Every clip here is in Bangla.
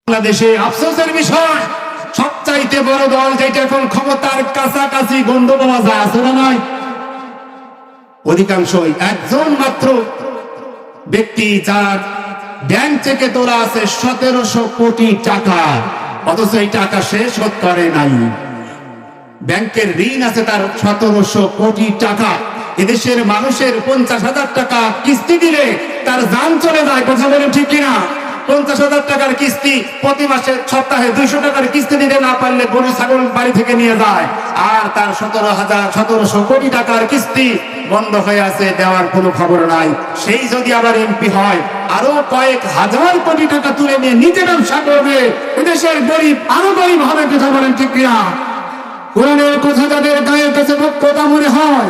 বাংলাদেশে আফসোসের বিষয়, সবচাইতে বড় দল যেটা এখন ক্ষমতার কাছাকাছি গন্ধ পাওয়া যায় আছে না নয়, অধিকাংশই একজন মাত্র ব্যক্তি যার ব্যাংক থেকে তোলা আছে 1700 কোটি টাকা, অথচ এই টাকা সে শোধ করে নাই। ব্যাংকের ঋণ আছে তার 1700 কোটি টাকা। এদেশের মানুষের 50,000 টাকা কিস্তি দিলে তার জান চলে যায়, কথা বলেন ঠিক কিনা? 50,000 টাকার কিস্তি প্রতি মাসে সপ্তাহে 200 টাকার কিস্তি দিতে না পারলে গরু ছাগল বাড়ি থেকে নিয়ে যায়, আর তার 1700 কোটি টাকার কিস্তি বন্ধ হয়ে আছে, দেওয়ার কোনো খবর নাই। সেই যদি আবার এমপি হয়, আরো কয়েক হাজার কোটি টাকা তুলে নিয়ে নিজে ব্যবসা করবে, এদেশের গরিব আরো গরিব হবে, কথা বলেন ঠিক কিনা? কোরআনের কথা যাদের গায়ের কাছে কথা মনে হয়,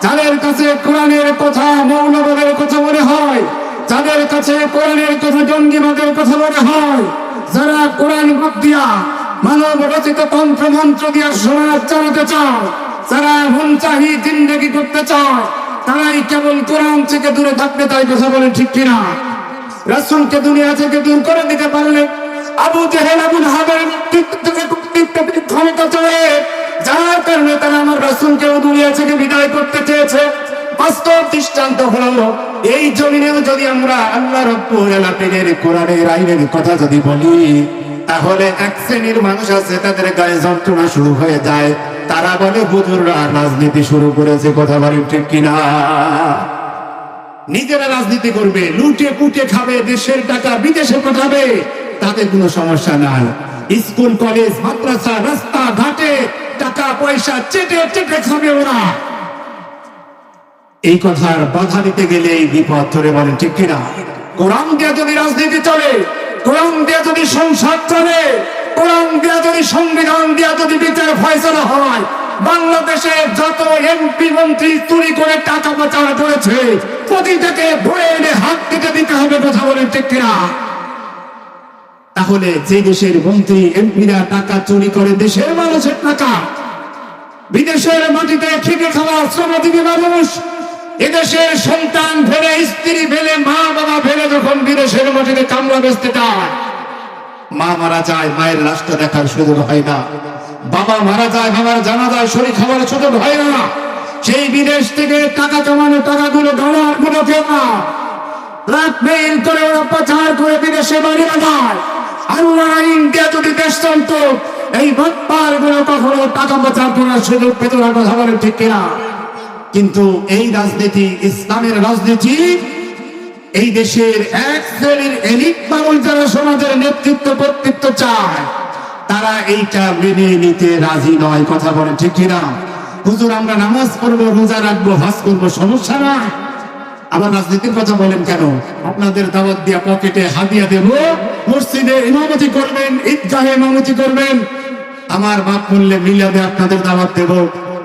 যাদের কাছে কোরআনের কথা মৌলবাদের কথা মনে হয়, যাদের কাছে কোরআনের কথা জঙ্গিবাদের কথা মনে হয়, যারা কোরআন বাদ দিয়া মানব রচিত তন্ত্র মন্ত্র দিয়া সমাজ চালাতে চায়, যারা মনচাহি জিন্দেগি করতে চায়, তারাই কেবল কোরআন থেকে দূরে থাকবে। তাই কথা বলে ঠিক কিনা? রাসূলকে দুনিয়া থেকে দূর করে দিতে পারলে আবু জেহেল আবুল হাবের ক্ষমতা চলে যার কারণে তারা আমার রাসূলকেও দুনিয়া থেকে বিদায় করতে চেয়েছে। বাস্তব দৃষ্টান্ত হলো এই জমিনেও যদি আমরা আল্লাহ রাব্বুল আলামিনের কোরআনের আইনের কথা যদি বলি, তাহলে এক শ্রেণীর মানুষ আছে তাদের গায়ে যন্ত্রণা শুরু হয়ে যায়, তারা বলে হুজুররা রাজনীতি শুরু করেছে, কথা বলেন ঠিক কিনা? নিজেরা রাজনীতি করবে, লুটে পুটে খাবে, দেশের টাকা বিদেশে পাঠাবে, তাতে কোনো সমস্যা নাই। স্কুল কলেজ মাদ্রাসা রাস্তা ঘাটে টাকা পয়সা চেটে চেটে খাবে ওরা। এই কথার বাধা দিতে গেলে এই বিপদ ধরে, বলেন ঠিক কিনা? কোরআন দিয়ে যদি রাজনীতি চলে, কোরআন দিয়ে যদি সংসদ চলে, কোরআন দিয়ে যদি সংবিধান দিয়ে যদি বিচার ফয়সালা হয়, বাংলাদেশে যত এমপি মন্ত্রী চুরি করে টাকা পাচার করেছে প্রতিটাকে ধরে এনে হাত কেটে দিতে হবে, কথা বলেন ঠিক কিনা? তাহলে যে দেশের মন্ত্রী এমপিরা টাকা চুরি করে দেশের মানুষের টাকা, বিদেশের মাটিতে খেটে খাওয়া শ্রমজীবী মানুষ, এদেশের সন্তান ফেলে, স্ত্রী ফেলে, মা বাবা ফেলে যখন বিদেশের মাটিতে কামড়া বেচতে যায়, মা মারা যায়, মায়ের লাশটা দেখার সুযোগ হয় না, বাবা মারা যায়, বাবার জানাজায় শরীর খাওয়ার সুযোগ হয় না, সেই বিদেশ থেকে টাকা কামানো টাকাগুলো ডলার গুলো কেনা ব্ল্যাকমেইল করে ওরা পাচার করে বিদেশে বাড়ি বানায়। আল্লাহ ইন্ডিয়া যদি দেশ চলত, এই বাটপার গুলো কখনো টাকা পাচার করার সুযোগ পেত না, কথা বলেন ঠিক কিনা? কিন্তু এই রাজনীতি, ইসলামের রাজনীতি, এই দেশের এক শ্রেণীর এলিট মানুষ যারা সমাজের নেতৃত্ব কর্তৃত্ব চায়, তারা এইটা মেনে নিতে রাজি নয়, কথা বলেন ঠিক কিনা? হুজুর আমরা নামাজ পড়বো, রোজা রাখবো, হজ করবো, সমস্যা নাই, আবার রাজনীতির কথা বলেন কেন? আপনাদের দাওয়াত দিয়া পকেটে হাদিয়া দেব, মসজিদে ইমামতি করবেন, ঈদগাহে ইমামতি করবেন, আমার বাপ মূল্যে মিলাদে আপনাদের দাওয়াত দেব,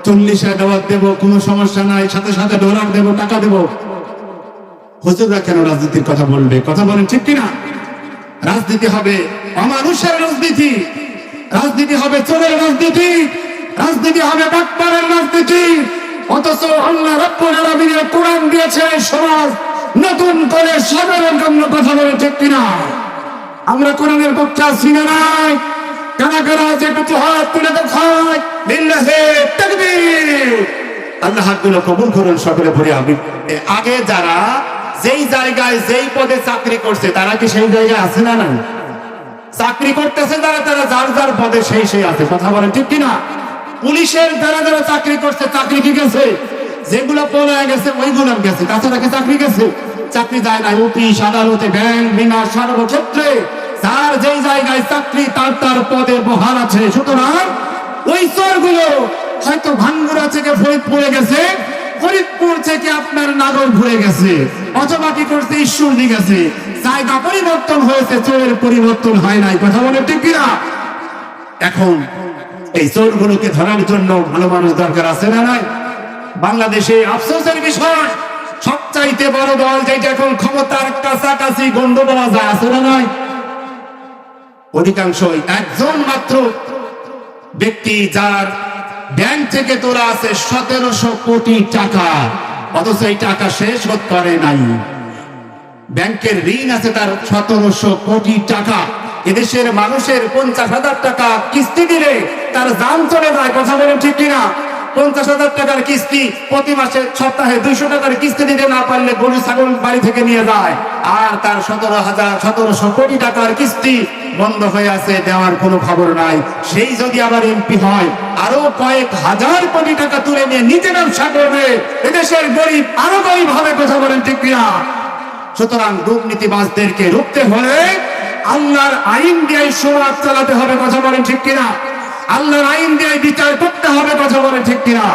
40 দাওয়াত দেব, কোনো সমস্যা নাই, সাথে সাথে ডলার দেব, টাকা দেব। হুজুররা কেন রাজনীতির কথা বলবে, কথা বলেন ঠিক কিনা? রাজনীতি হবে অমানুষের রাজনীতি, রাজনীতি হবে চোরের রাজনীতি, রাজনীতি হবে বাটপারের রাজনীতি। অথচ আল্লাহ রাব্বুল আলামিনের কোরআন দিয়েছে সমাজ নতুন করে সাধারণ জন্য, কথা বলে ঠিক কিনা? আমরা কোরআনের পক্ষে আছি না নাই? কারা কারা যে দুটো হাত তুলে দেখায়, লিল্লাহি তাকবীর। আল্লাহ হাতগুলো কবুল করুন সকলে পড়ে আমি। আগে যারা যেই জায়গায় যেই পদে চাকরি করছে, তারা কি সেই জায়গায় আছে না নাই? চাকরি করতেছে যারা, তারা যার যার পদে সেই আছে, কথা বলেন ঠিক কিনা? পুলিশের যারা যারা চাকরি করছে, চাকরি কি গেছে? যেগুলো পলায় গেছে ওইগুলো গেছে, তাছাড়া কি চাকরি গেছে? চাকরি যায় না। অফিস আদালতে, ব্যাংক, বিমা, সর্বক্ষেত্রে যার যেই জায়গায় চাকরি, তার তার পদে বহাল আছে। সুতরাং ওই চোরগুলো হয়তো ভাঙ্গুরা থেকে ফরিদপুরে গেছে, ফরিদপুর থেকে আপনার নাগরপুরে গেছে, অথবা কি করছে ঈশ্বরদী গেছে, জায়গা পরিবর্তন হয়েছে, চোরের পরিবর্তন হয় নাই, কথা বলে ঠিক কিনা? এখন এই চোরগুলোকে ধরার জন্য ভালো মানুষ দরকার আছে না নাই? বাংলাদেশে আফসোসের বিষয়, সবচাইতে বড় দল যেটা এখন ক্ষমতার কাছাকাছি গন্ধ পাওয়া যায় আছে না নাই, অধিকাংশই একজন মাত্র ব্যক্তি যার ব্যাংক থেকে তোলা আছে 1700 কোটি টাকা, অথচ এই টাকা সে শোধ করে নাই। ব্যাংকের ঋণ আছে তার 1700 কোটি টাকা। এদেশের মানুষের 50,000 টাকা কিস্তি দিলে তার দাম চলে যায়, কথা বলেন ঠিক কিনা? 50,000 টাকার কিস্তি প্রতি মাসে সপ্তাহে 200 টাকার কিস্তি দিতে না পারলে গরু ছাগল বাড়ি থেকে নিয়ে যায়, আর তার 17,000 কোটি টাকার কিস্তি বন্ধ হয়ে আছে, দেওয়ার কোনো খবর নাই। সেই যদি আবার এমপি হয়, আরো কয়েক হাজার কোটি টাকা তুলে নিয়ে নিজে ব্যবসা করবে, এদেশের গরিব আরো গরিব হবে, কথা বলেন ঠিক কিনা? সুতরাং দুর্নীতিবাজদেরকে রুখতে হলে আল্লাহর আইন দিয়ে সমাজ চালাতে হবে, কথা বলেন ঠিক কিনা? আল্লাহর আইন দিয়ে বিচার করতে হবে, কথা বলেন ঠিক কিনা?